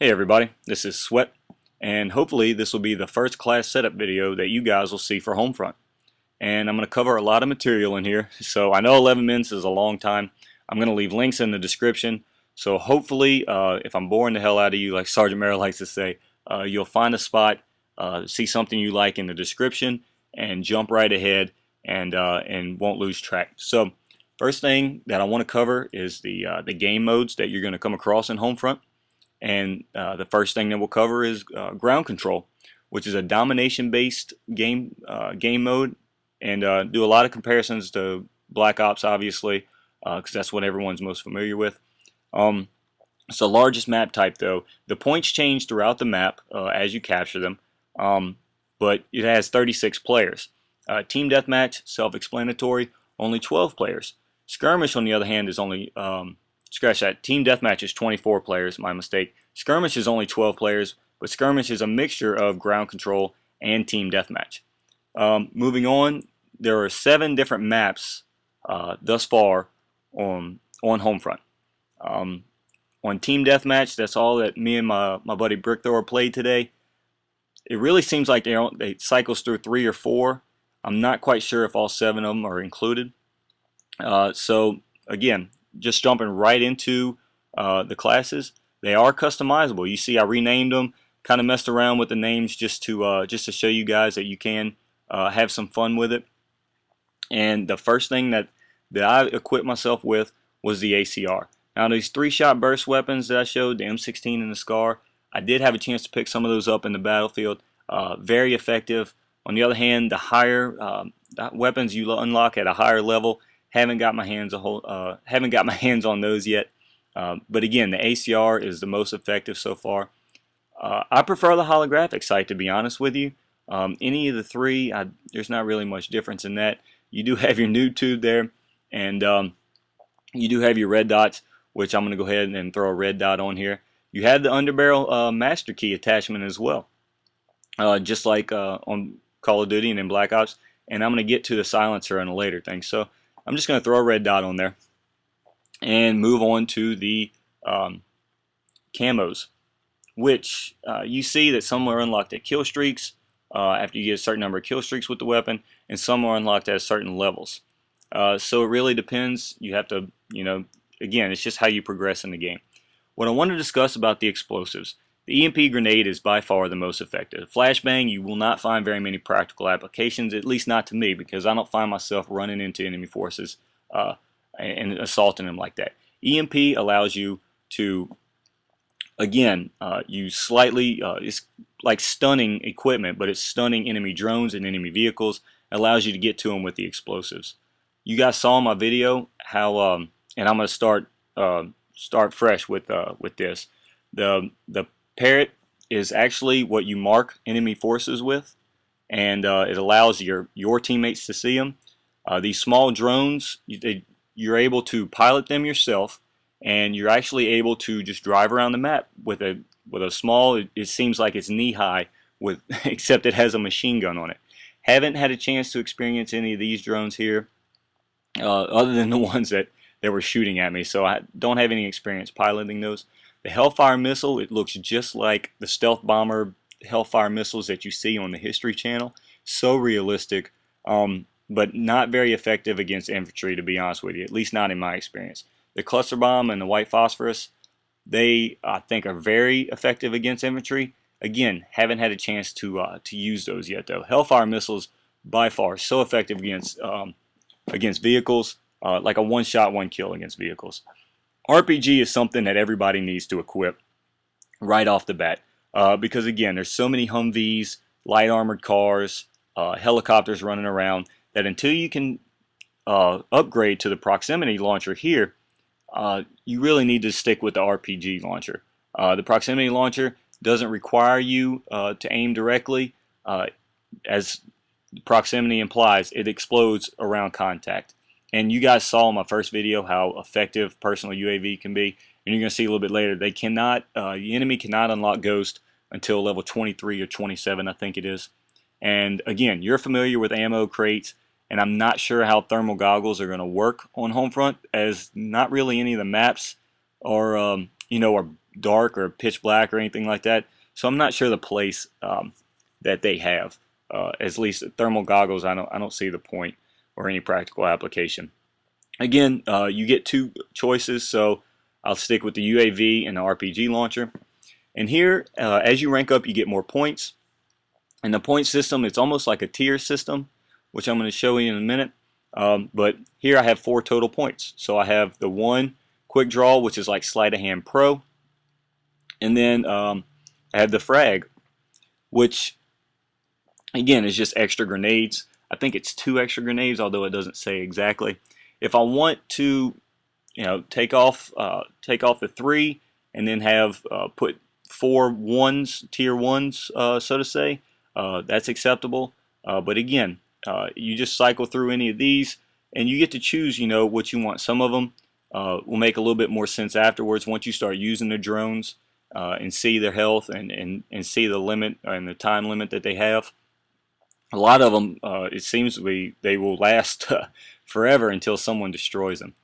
Hey everybody, this is Sweat, and hopefully this will be the first class setup video that you guys will see for Homefront. And I'm going to cover a lot of material in here, so I know 11 minutes is a long time. I'm going to leave links in the description, so hopefully if I'm boring the hell out of you, like Sergeant Merrill likes to say, you'll find a spot, see something you like in the description, and jump right ahead and won't lose track. So first thing that I want to cover is the game modes that you're going to come across in Homefront. And the first thing that we'll cover is ground control, which is a domination-based game mode, and do a lot of comparisons to Black Ops, obviously, because that's what everyone's most familiar with. It's the largest map type, though. The points change throughout the map as you capture them, but it has 36 players. Team Deathmatch, self-explanatory, only 12 players. Skirmish, on the other hand, is only scratch that. Team Deathmatch is 24 players, my mistake. Skirmish is only 12 players, but Skirmish is a mixture of ground control and Team Deathmatch. Moving on, there are 7 different maps thus far on Homefront. On Team Deathmatch, that's all that me and my buddy Brick Thrower played today. It really seems like it cycles through 3 or 4. I'm not quite sure if all 7 of them are included. So again, just jumping right into the classes. They are customizable. You see I renamed them, kind of messed around with the names just to show you guys that you can have some fun with it. And the first thing that I equipped myself with was the ACR. Now these 3-shot burst weapons that I showed, the M16 and the SCAR, I did have a chance to pick some of those up in the battlefield. Very effective. On the other hand, the higher weapons you unlock at a higher level, haven't got my hands on those yet. But again, the ACR is the most effective so far. I prefer the holographic sight, to be honest with you. Any of the 3, there's not really much difference in that. You do have your nude tube there, and you do have your red dots, which I'm going to go ahead and throw a red dot on here. You have the underbarrel master key attachment as well, just like on Call of Duty and in Black Ops. And I'm going to get to the silencer in a later thing. So I'm just going to throw a red dot on there and move on to the camos, which you see that some are unlocked at kill streaks after you get a certain number of kill streaks with the weapon, and some are unlocked at certain levels. So it really depends. You have to, again, it's just how you progress in the game. What I want to discuss about the explosives. The EMP grenade is by far the most effective. Flashbang, you will not find very many practical applications, at least not to me, because I don't find myself running into enemy forces and assaulting them like that. EMP allows you to, again, use slightly, it's like stunning equipment, but it's stunning enemy drones and enemy vehicles. It allows you to get to them with the explosives. You guys saw in my video how, and I'm going to start fresh with this. The Parrot is actually what you mark enemy forces with, and it allows your teammates to see them. These small drones, you're able to pilot them yourself, and you're actually able to just drive around the map with a small. It seems like it's knee high, except it has a machine gun on it. Haven't had a chance to experience any of these drones here, other than the ones that were shooting at me, so I don't have any experience piloting those. The Hellfire missile, it looks just like the stealth bomber Hellfire missiles that you see on the History channel. So realistic, but not very effective against infantry, to be honest with you, at least not in my experience. The cluster bomb and the white phosphorus, they, I think, are very effective against infantry. Again, haven't had a chance to use those yet, though. Hellfire missiles, by far, so effective against vehicles, like a one-shot, one-kill against vehicles. RPG is something that everybody needs to equip right off the bat, because again, there's so many Humvees, light armored cars, helicopters running around, that until you can upgrade to the proximity launcher here, you really need to stick with the RPG launcher. The proximity launcher doesn't require you to aim directly. As proximity implies, it explodes around contact. And you guys saw in my first video how effective personal UAV can be, and you're going to see a little bit later. They cannot, the enemy cannot unlock Ghost until level 23 or 27, I think it is. And again, you're familiar with ammo crates, and I'm not sure how thermal goggles are going to work on Homefront, as not really any of the maps are dark or pitch black or anything like that. So I'm not sure the place that they have. At least thermal goggles, I don't see the point or any practical application. Again, you get two choices, so I'll stick with the UAV and the RPG launcher. And here, as you rank up, you get more points. And the point system, it's almost like a tier system, which I'm going to show you in a minute. But here I have 4 total points. So I have the 1 quick draw, which is like sleight of hand pro. And then I have the frag, which again is just extra grenades. I think it's 2 extra grenades, although it doesn't say exactly. If I want to, take off the 3 and then have put 4 ones, tier 1s, so to say, that's acceptable. But again, you just cycle through any of these, and you get to choose, what you want. Some of them will make a little bit more sense afterwards once you start using the drones and see their health and see the limit and the time limit that they have. A lot of them, it seems to be, they will last forever until someone destroys them.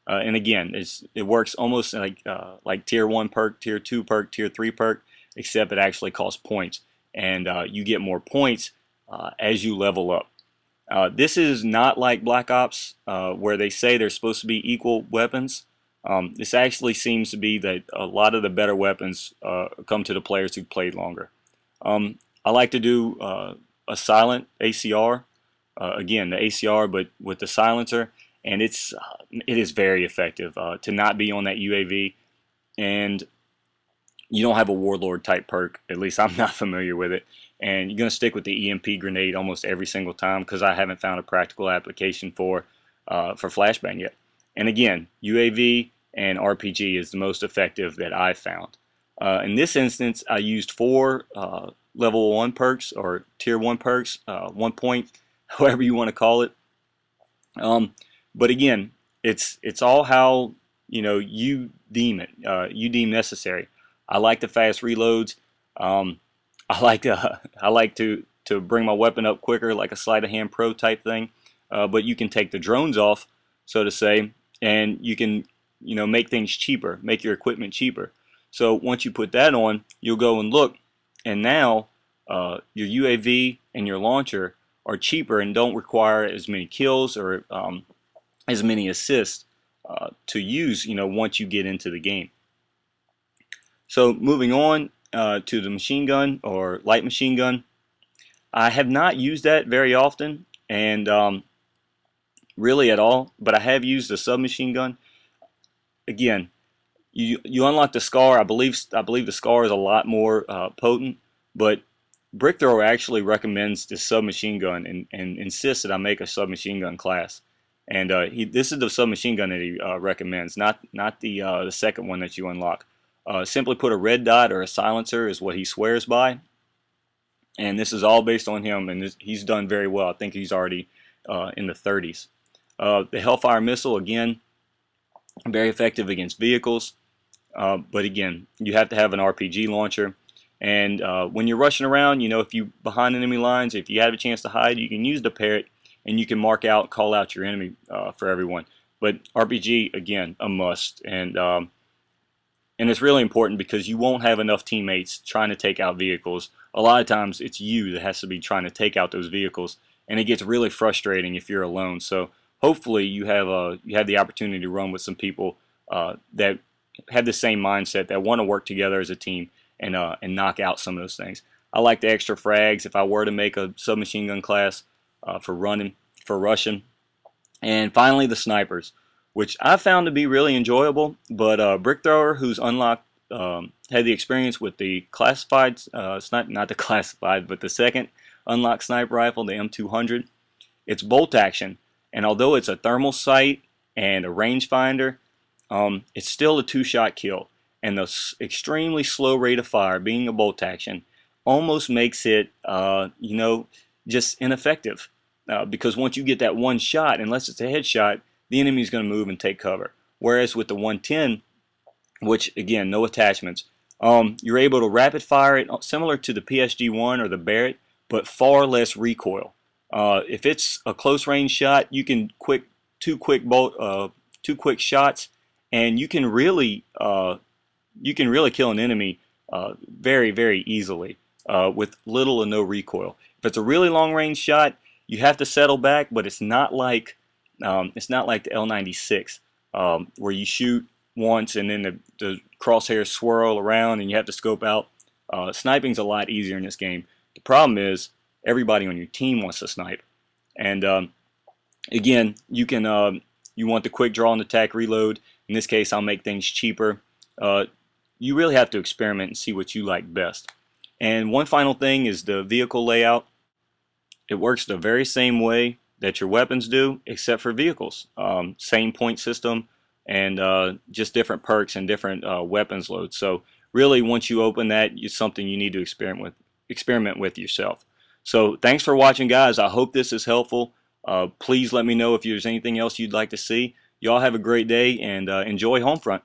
And again, it works almost like tier 1 perk, tier 2 perk, tier 3 perk, except it actually costs points, and you get more points as you level up. This is not like Black Ops, where they say they're supposed to be equal weapons. This actually seems to be that a lot of the better weapons come to the players who played longer. I like to do a silent ACR, again the ACR, but with the silencer, and it is very effective to not be on that UAV, and you don't have a warlord type perk. At least I'm not familiar with it, and you're gonna stick with the EMP grenade almost every single time because I haven't found a practical application for flashbang yet. And again, UAV and RPG is the most effective that I've found. In this instance, I used 4 level 1 perks or tier 1 perks, 1 point, however you want to call it. But again, it's all how you deem it, you deem necessary. I like the fast reloads. I like to bring my weapon up quicker, like a sleight of hand pro type thing. But you can take the drones off, so to say, and you can make things cheaper, make your equipment cheaper. So once you put that on, you'll go and look, and now your UAV and your launcher are cheaper and don't require as many kills or as many assists to use once you get into the game. So moving on to the machine gun or light machine gun, I have not used that very often, and really at all, but I have used a submachine gun. Again, you unlock the SCAR. I believe the SCAR is a lot more potent, but Brick Thrower actually recommends this submachine gun and insists that I make a submachine gun class. And this is the submachine gun that he recommends, not the second one that you unlock. Simply put, a red dot or a silencer is what he swears by, and this is all based on him, and he's done very well. I think he's already in the 30s. The Hellfire missile, again, very effective against vehicles, but again, you have to have an RPG launcher. And when you're rushing around, if you're behind enemy lines, if you have a chance to hide, you can use the parrot, and you can call out your enemy for everyone. But RPG, again, a must, and it's really important because you won't have enough teammates trying to take out vehicles. A lot of times it's you that has to be trying to take out those vehicles, and it gets really frustrating if you're alone. So hopefully you have the opportunity to run with some people that have the same mindset, that want to work together as a team and knock out some of those things. I like the extra frags if I were to make a submachine gun class for rushing. And finally, the snipers, which I found to be really enjoyable. But Brick Thrower, who's unlocked, had the experience with the classified sniper, not the classified, but the second unlocked sniper rifle, the M200. It's bolt action, and although it's a thermal sight and a rangefinder, it's still a 2-shot kill. And the extremely slow rate of fire, being a bolt action, almost makes it, just ineffective. Because once you get that one shot, unless it's a headshot, the enemy's going to move and take cover. Whereas with the 110, which again, no attachments, you're able to rapid fire it similar to the PSG-1 or the Barrett, but far less recoil. If it's a close range shot, you can two quick shots, and you can really you can really kill an enemy very, very easily with little or no recoil. If it's a really long range shot, you have to settle back, but it's not like the L96 where you shoot once and then the crosshairs swirl around and you have to scope out. Sniping's a lot easier in this game. The problem is everybody on your team wants to snipe, and again, you can you want the quick draw and attack reload. In this case, I'll make things cheaper. You really have to experiment and see what you like best. And one final thing is the vehicle layout. It works the very same way that your weapons do, except for vehicles. Same point system and just different perks and different weapons loads. So really, once you open that, it's something you need to experiment with yourself. So thanks for watching, guys. I hope this is helpful. Please let me know if there's anything else you'd like to see. Y'all have a great day and enjoy Homefront.